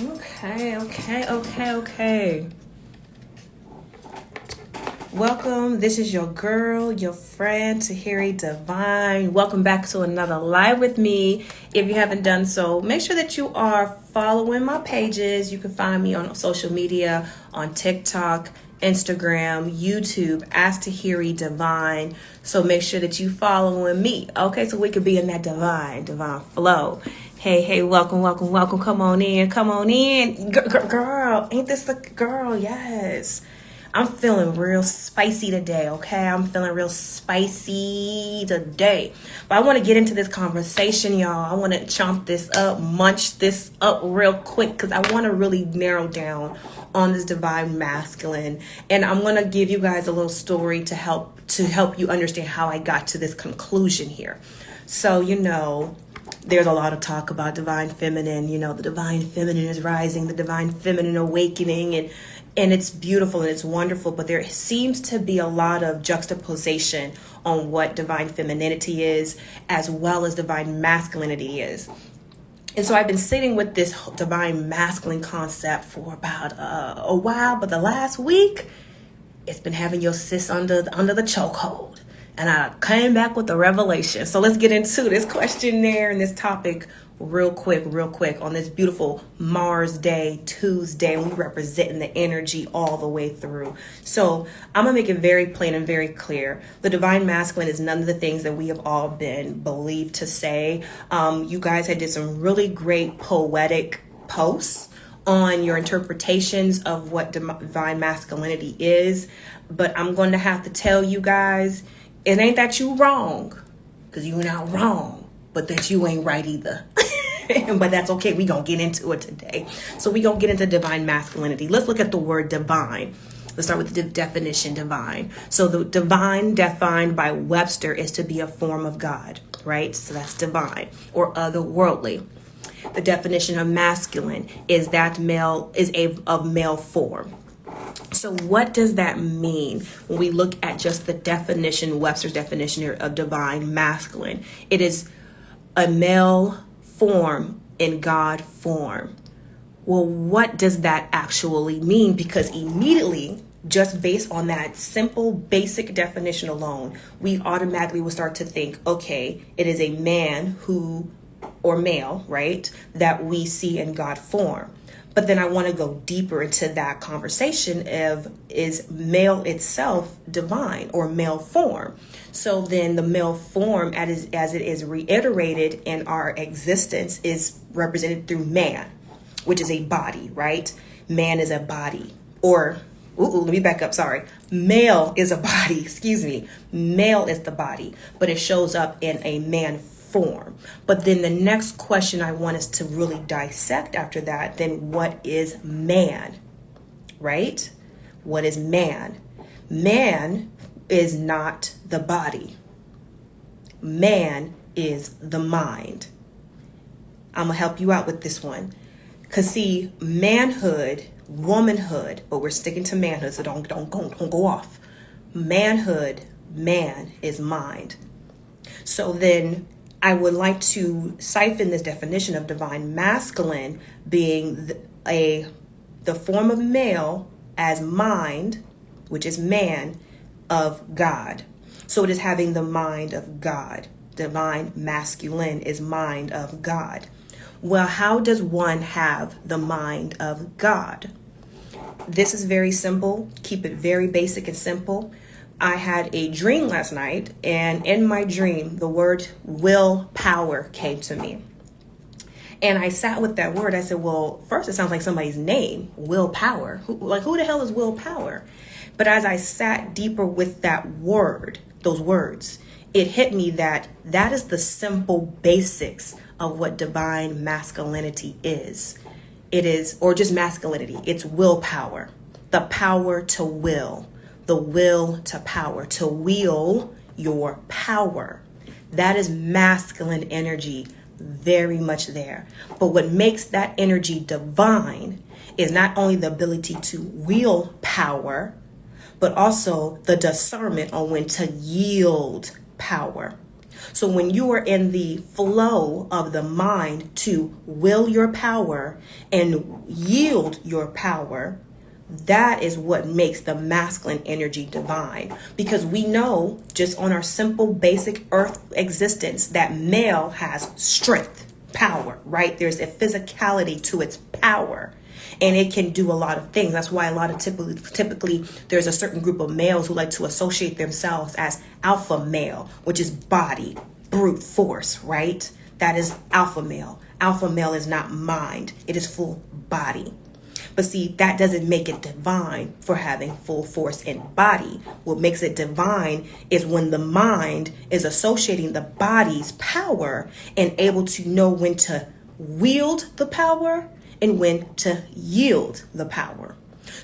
Okay. Welcome. This is your girl, your friend, Tahiri Divine. Welcome back to another live with me. If you haven't done so, make sure that you are following my pages. You can find me on social media, on TikTok, Instagram, YouTube, as Tahiri Divine. So make sure that you following me. Okay, so we could be in that divine flow. Hey, welcome. Come on in. Girl, ain't this the girl? Yes. I'm feeling real spicy today, okay? I'm feeling real spicy today. But I want to get into this conversation, y'all. I want to chomp this up, munch this up real quick because I want to really narrow down on this divine masculine. And I'm going to give you guys a little story to help you understand how I got to this conclusion here. So, there's a lot of talk about divine feminine, the divine feminine is rising, the divine feminine awakening, and it's beautiful and it's wonderful, but there seems to be a lot of juxtaposition on what divine femininity is as well as divine masculinity is. And so I've been sitting with this divine masculine concept for about a while, but the last week it's been having your sis under the chokehold. And I came back with a revelation. So let's get into this questionnaire and this topic real quick on this beautiful Mars Day, Tuesday. And we representing the energy all the way through. So I'm going to make it very plain and very clear. The divine masculine is none of the things that we have all been believed to say. You guys had did some really great poetic posts on your interpretations of what divine masculinity is. But I'm going to have to tell you guys, it ain't that you wrong, because you're not wrong, but that you ain't right either. But that's okay. We're going to get into it today. So we're going to get into divine masculinity. Let's look at the word divine. Let's start with the definition divine. So the divine defined by Webster is to be a form of God, right? So that's divine or otherworldly. The definition of masculine is that male is of male form. So what does that mean when we look at just the definition, Webster's definition here of divine masculine? It is a male form in God form. Well, what does that actually mean? Because immediately, just based on that simple basic definition alone, we automatically will start to think, okay, it is a man or male, right, that we see in God form. But then I want to go deeper into that conversation of, is male itself divine or male form? So then the male form as it is reiterated in our existence is represented through man, which is a body, right? Man is a body. Or, let me back up, sorry. Male is a body, Male is the body, but it shows up in a man form. But then the next question I want us to really dissect after that, then what is man, right? What is man? Man is not the body. Man is the mind. I'm gonna help you out with this one. Cause see, manhood, womanhood, but we're sticking to manhood, so don't go off. Manhood, man is mind. So then I would like to siphon this definition of divine masculine being the form of male as mind, which is man, of God. So it is having the mind of God. Divine masculine is mind of God. Well, how does one have the mind of God? This is very simple. Keep it very basic and simple. I had a dream last night, and in my dream, the word willpower came to me. And I sat with that word. I said, well, first it sounds like somebody's name, willpower. Who the hell is willpower? But as I sat deeper with that word, those words, it hit me that is the simple basics of what divine masculinity is. It is, or just masculinity, it's willpower, the power to will. The will to power, to wield your power. That is masculine energy, very much there. But what makes that energy divine is not only the ability to wield power, but also the discernment on when to yield power. So when you are in the flow of the mind to will your power and yield your power, that is what makes the masculine energy divine. Because we know just on our simple basic earth existence that male has strength, power, right? There's a physicality to its power. And it can do a lot of things. That's why a lot of typically there's a certain group of males who like to associate themselves as alpha male, which is body, brute force, right? That is alpha male. Alpha male is not mind. It is full body. But see, that doesn't make it divine for having full force in body. What makes it divine is when the mind is associating the body's power and able to know when to wield the power and when to yield the power.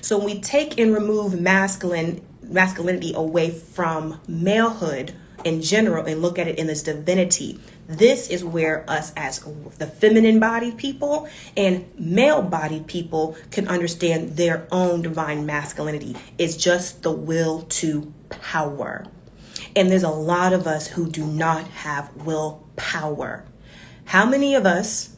So when we take and remove masculinity away from malehood in general and look at it in this divinity, this is where us as the feminine bodied people and male bodied people can understand their own divine masculinity. It's just the will to power. And there's a lot of us who do not have willpower. How many of us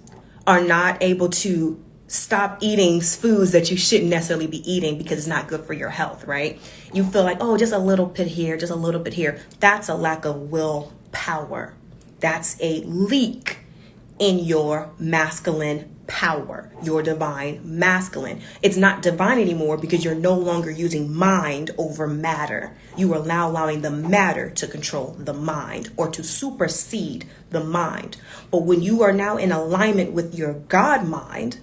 are not able to stop eating foods that you shouldn't necessarily be eating because it's not good for your health, right? You feel like, oh, just a little bit here, just a little bit here. That's a lack of willpower. That's a leak in your masculine power, your divine masculine. It's not divine anymore because you're no longer using mind over matter. You are now allowing the matter to control the mind or to supersede the mind. But when you are now in alignment with your God mind,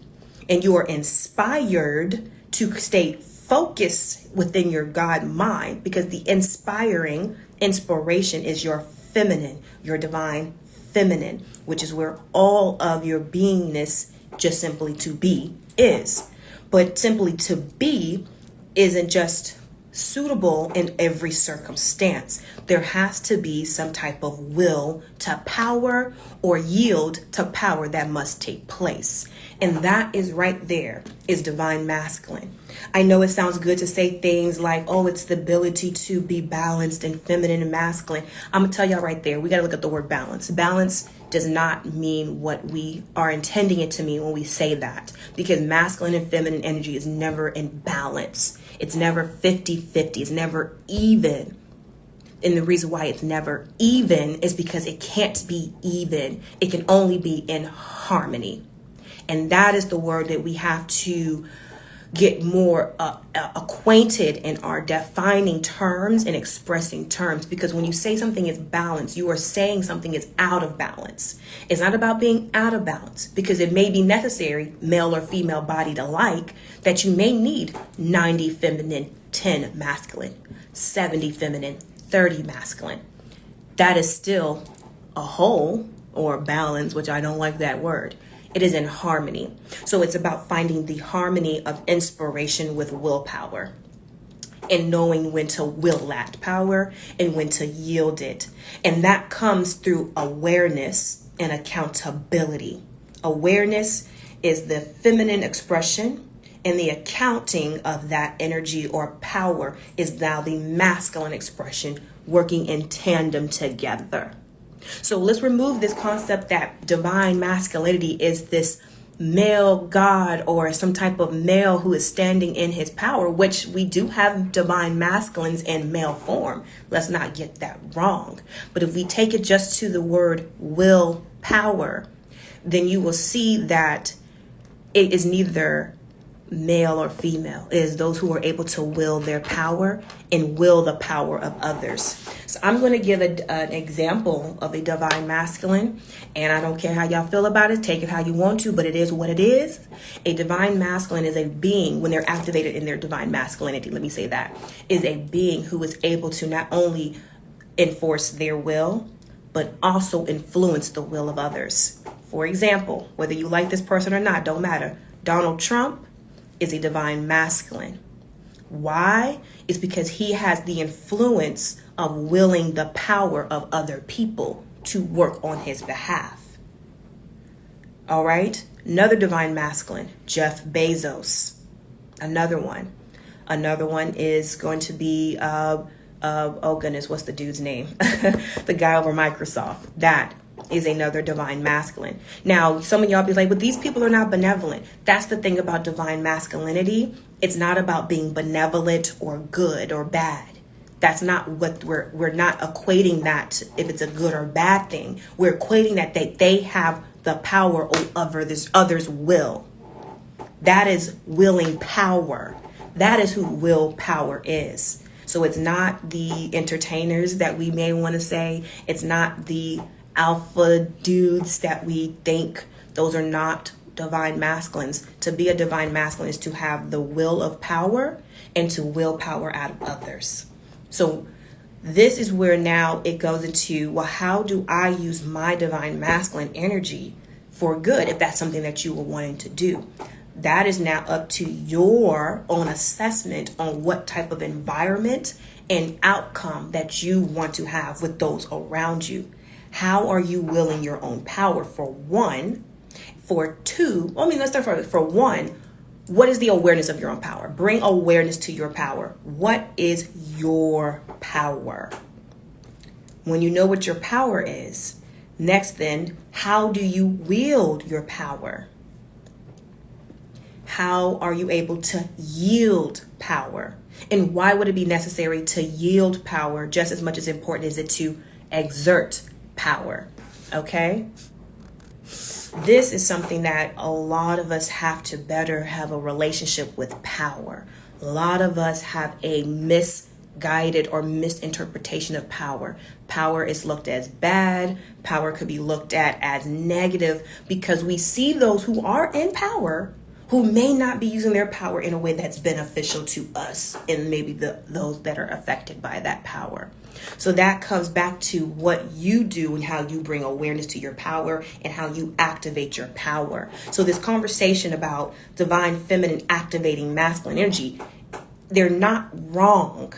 and you are inspired to stay focused within your God mind, because the inspiration is your feminine, your divine feminine, which is where all of your beingness just simply to be is. But simply to be isn't just suitable in every circumstance. There has to be some type of will to power or yield to power that must take place. And that is right there is divine masculine. I know it sounds good to say things like, oh, it's the ability to be balanced and feminine and masculine. I'm going to tell y'all right there, we got to look at the word balance. Balance does not mean what we are intending it to mean when we say that, because masculine and feminine energy is never in balance. It's never 50-50. It's never even. And the reason why it's never even is because it can't be even. It can only be in harmony. And that is the word that we have to get more acquainted in our defining terms and expressing terms. Because when you say something is balanced, you are saying something is out of balance. It's not about being out of balance, because it may be necessary, male or female bodied alike, that you may need 90 feminine, 10 masculine, 70 feminine, 30 masculine. That is still a whole or balance, which I don't like that word. It is in harmony. So it's about finding the harmony of inspiration with willpower and knowing when to will that power and when to yield it. And that comes through awareness and accountability. Awareness is the feminine expression, and the accounting of that energy or power is now the masculine expression, working in tandem together. So let's remove this concept that divine masculinity is this male god or some type of male who is standing in his power, which we do have divine masculines in male form. Let's not get that wrong. But if we take it just to the word will power, then you will see that it is neither male or female. It is those who are able to will their power and will the power of others. So I'm going to give an example of a divine masculine, and I don't care how y'all feel about it. Take it how you want to, but it is what it is. A divine masculine is a being, when they're activated in their divine masculinity, let me say that, is a being who is able to not only enforce their will, but also influence the will of others. For example, whether you like this person or not, don't matter. Donald Trump is a divine masculine. Why? It's because he has the influence of willing the power of other people to work on his behalf. All right. Another divine masculine, Jeff Bezos. Another one. Another one is going to be Oh goodness, what's the dude's name? The guy over Microsoft. That is another divine masculine. Now, some of y'all be like, but these people are not benevolent. That's the thing about divine masculinity. It's not about being benevolent or good or bad. That's not what we're not equating that if it's a good or bad thing. We're equating that they have the power over this other's will. That is willing power. That is who willpower is. So it's not the entertainers that we may want to say. It's not the alpha dudes that we think. Those are not divine masculines. To be a divine masculine is to have the will of power and to will power out of others. So this is where now it goes into, well, how do I use my divine masculine energy for good if that's something that you were wanting to do? That is now up to your own assessment on what type of environment and outcome that you want to have with those around you. How are you willing your own power, for one? For two, let's start first. For one, what is the awareness of your own power? Bring awareness to your power. What is your power? When you know what your power is, next then, how do you wield your power? How are you able to yield power? And why would it be necessary to yield power just as much as important is it to exert power? Okay? This is something that a lot of us have to better have a relationship with power. A lot of us have a misguided or misinterpretation of power. Power is looked as bad. Power could be looked at as negative because we see those who are in power who may not be using their power in a way that's beneficial to us and maybe those that are affected by that power. So that comes back to what you do and how you bring awareness to your power and how you activate your power. So this conversation about divine feminine activating masculine energy, they're not wrong,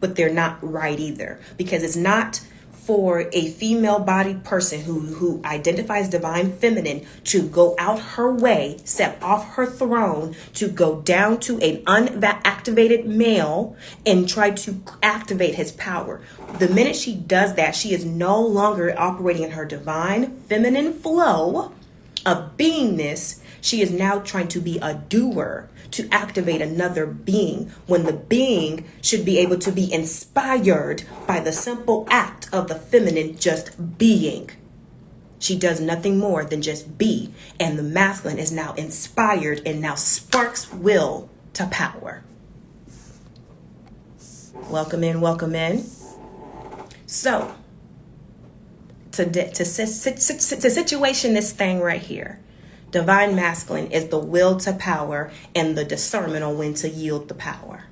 but they're not right either, because it's not for a female-bodied person who identifies divine feminine to go out her way, step off her throne, to go down to an unactivated male and try to activate his power. The minute she does that, she is no longer operating in her divine feminine flow of beingness. She is now trying to be a doer, to activate another being, when the being should be able to be inspired by the simple act of the feminine just being. She does nothing more than just be, and the masculine is now inspired and now sparks will to power. Welcome in, welcome in. So, to situation this thing right here. Divine masculine is the will to power and the discernment on when to yield the power.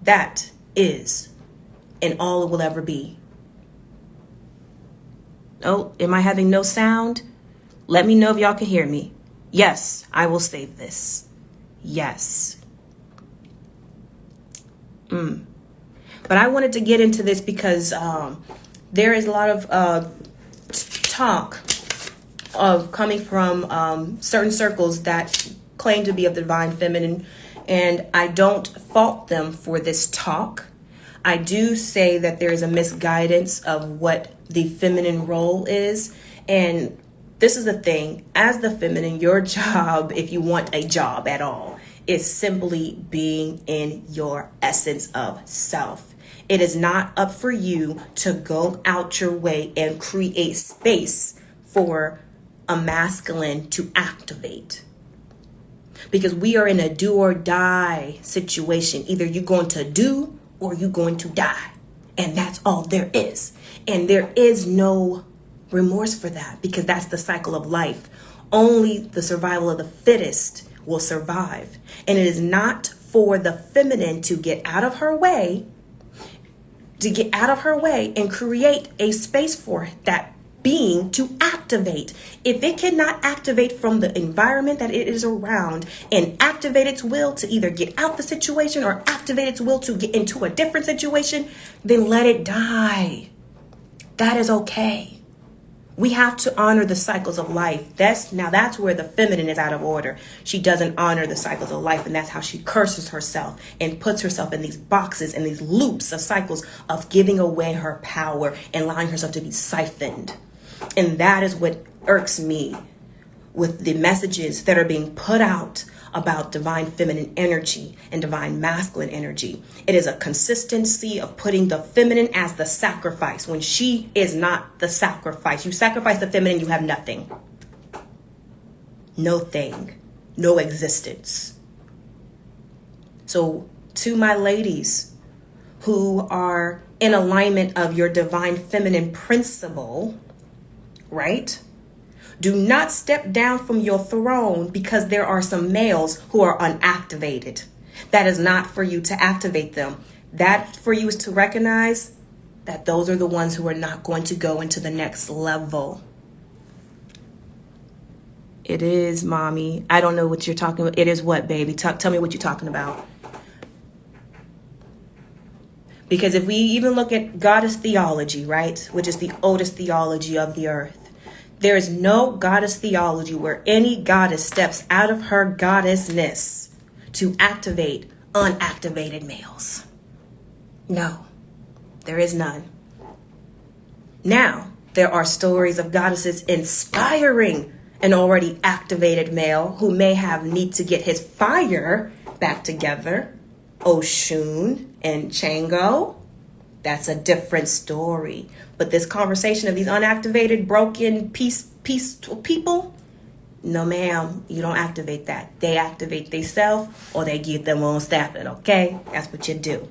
That is, and all it will ever be. Oh, am I having no sound? Let me know if y'all can hear me. Yes, I will save this. Yes. But I wanted to get into this because there is a lot of talk of coming from certain circles that claim to be of the divine feminine, and I don't fault them for this talk. I do say that there is a misguidance of what the feminine role is, and this is the thing. As the feminine, your job, if you want a job at all, is simply being in your essence of self. It is not up for you to go out your way and create space for a masculine to activate, because we are in a do or die situation. Either you're going to do or you're going to die, and that's all there is. And there is no remorse for that, because that's the cycle of life. Only the survival of the fittest will survive, and it is not for the feminine to get out of her way and create a space for that being to activate. If it cannot activate from the environment that it is around and activate its will to either get out the situation or activate its will to get into a different situation, then let it die. That is okay. We have to honor the cycles of life. That's where the feminine is out of order. She doesn't honor the cycles of life, and that's how she curses herself and puts herself in these boxes and these loops of cycles of giving away her power and allowing herself to be siphoned. And that is what irks me with the messages that are being put out about divine feminine energy and divine masculine energy. It is a consistency of putting the feminine as the sacrifice when she is not the sacrifice. You sacrifice the feminine, you have nothing. No thing. No existence. So to my ladies who are in alignment of your divine feminine principle, right? Do not step down from your throne because there are some males who are unactivated. That is not for you to activate them. That for you is to recognize that those are the ones who are not going to go into the next level. It is, mommy. I don't know what you're talking about. It is what, baby? Tell me what you're talking about. Because if we even look at goddess theology, right, which is the oldest theology of the earth, there is no goddess theology where any goddess steps out of her goddessness to activate unactivated males. No, there is none. Now, there are stories of goddesses inspiring an already activated male who may have need to get his fire back together. Oshun and Chango. That's a different story. But this conversation of these unactivated, broken, peace people, no ma'am, you don't activate that. They activate themselves or they get them on staffing, okay? That's what you do.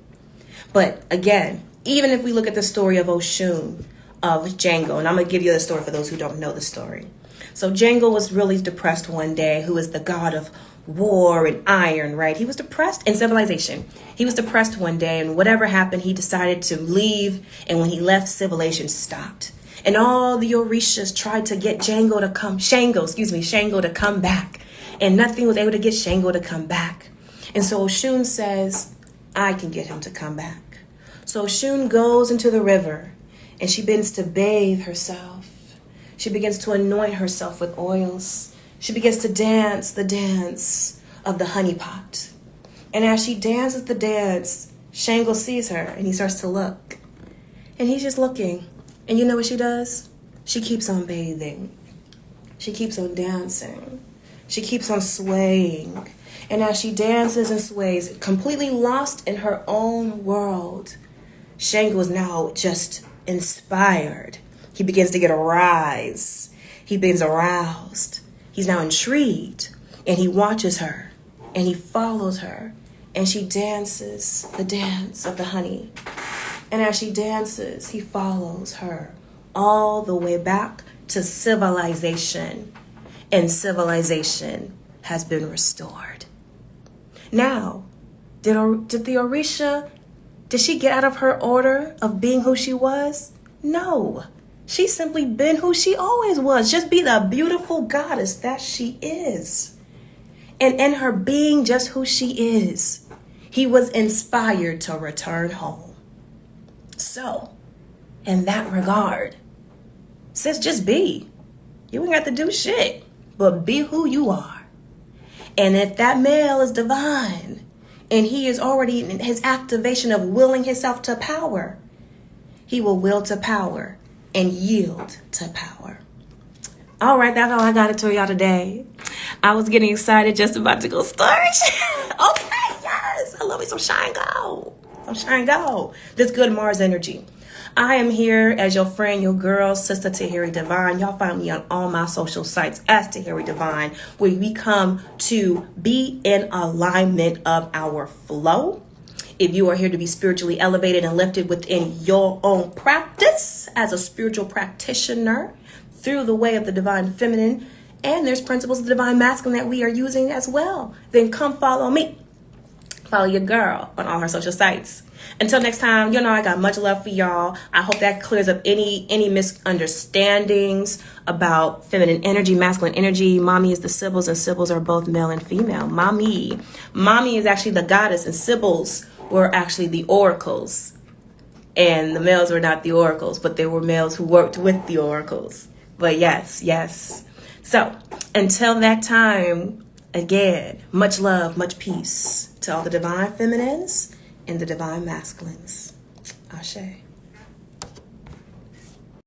But again, even if we look at the story of Oshun, of Django, and I'm going to give you the story for those who don't know the story. So Django was really depressed one day, who is the god of war and iron, right? He was depressed in civilization. He was depressed one day, and whatever happened, he decided to leave. And when he left, civilization stopped. And all the Orishas tried to get Shango to come back. And nothing was able to get Shango to come back. And so Oshun says, I can get him to come back. So Oshun goes into the river and she begins to bathe herself. She begins to anoint herself with oils. She begins to dance the dance of the honey pot. And as she dances the dance, Shango sees her and he starts to look. And he's just looking. And you know what she does? She keeps on bathing. She keeps on dancing. She keeps on swaying. And as she dances and sways, completely lost in her own world, Shango is now just inspired. He begins to get a rise. He begins aroused. He's now intrigued, and he watches her, and he follows her, and she dances the dance of the honey. And as she dances, he follows her all the way back to civilization, and civilization has been restored. Now, did the Orisha, did she get out of her order of being who she was? No. She's simply been who she always was. Just be the beautiful goddess that she is. And in her being just who she is, he was inspired to return home. So, in that regard, sis, just be. You ain't got to do shit, but be who you are. And if that male is divine, and he is already in his activation of willing himself to power, he will will to power and yield to power. All right, that's all I got to tell y'all today. I was getting excited just about to go storage. Okay, yes. I love me some shine go. Some shine go. This good Mars energy. I am here as your friend, your girl, Sister Tahiri Divine. Y'all find me on all my social sites as Tahiri Divine, where we come to be in alignment of our flow. If you are here to be spiritually elevated and lifted within your own practice as a spiritual practitioner through the way of the divine feminine, and there's principles of the divine masculine that we are using as well, then come follow me. Follow your girl on all her social sites. Until next time, you know I got much love for y'all. I hope that clears up any misunderstandings about feminine energy, masculine energy. Mommy is the Sibyls, and Sibyls are both male and female. Mommy is actually the goddess, and Sibyls were actually the oracles. And the males were not the oracles, but they were males who worked with the oracles. But yes, yes. So until that time, again, much love, much peace to all the divine feminines and the divine masculines. Ashe.